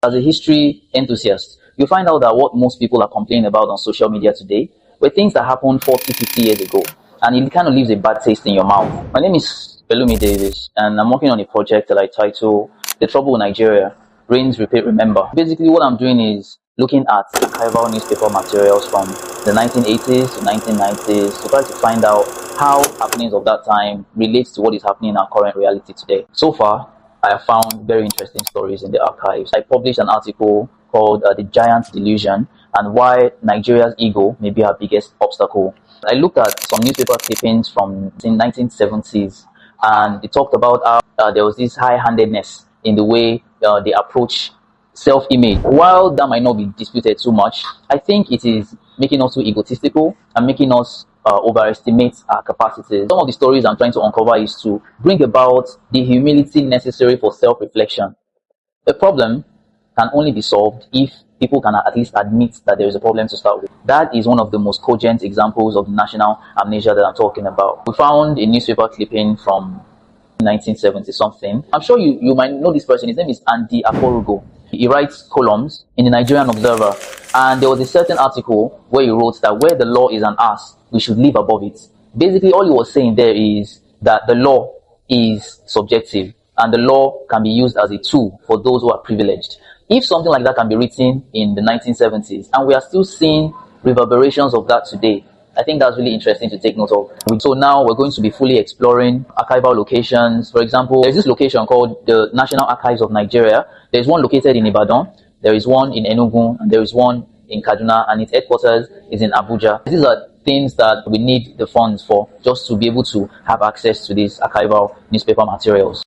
As a history enthusiast, you find out that what most people are complaining about on social media today were things that happened 40, 50 years ago. And it kind of leaves a bad taste in your mouth. My name is Pelumi Davis, and I'm working on a project that I title The Trouble with Nigeria, Reigns, Repeat, Remember. Basically, what I'm doing is looking at archival newspaper materials from the 1980s to 1990s to try to find out how happenings of that time relates to what is happening in our current reality today. So far, I have found very interesting stories in the archives. I published an article called The Giant Delusion and Why Nigeria's Ego May Be Our Biggest Obstacle. I looked at some newspaper clippings from the 1970s, and it talked about how there was this high-handedness in the way they approach self-image. While that might not be disputed too much, I think it is making us too egotistical and making us overestimate our capacities. Some of the stories I'm trying to uncover is to bring about the humility necessary for self-reflection. The problem can only be solved if people can at least admit that there is a problem to start with. That is one of the most cogent examples of national amnesia that I'm talking about. We found a newspaper clipping from 1970 something. I'm sure you might know this person. His name is Andy Akorugo. He writes columns in the Nigerian Observer, and there was a certain article where he wrote that where the law is an ass, we should live above it. Basically, all he was saying there is that the law is subjective, and the law can be used as a tool for those who are privileged. If something like that can be written in the 1970s, and we are still seeing reverberations of that today, I think that's really interesting to take note of. So now we're going to be fully exploring archival locations. For example, there's this location called the National Archives of Nigeria. There's one located in Ibadan, there is one in Enugu, and there is one in Kaduna, and its headquarters is in Abuja. These are things that we need the funds for, just to be able to have access to these archival newspaper materials.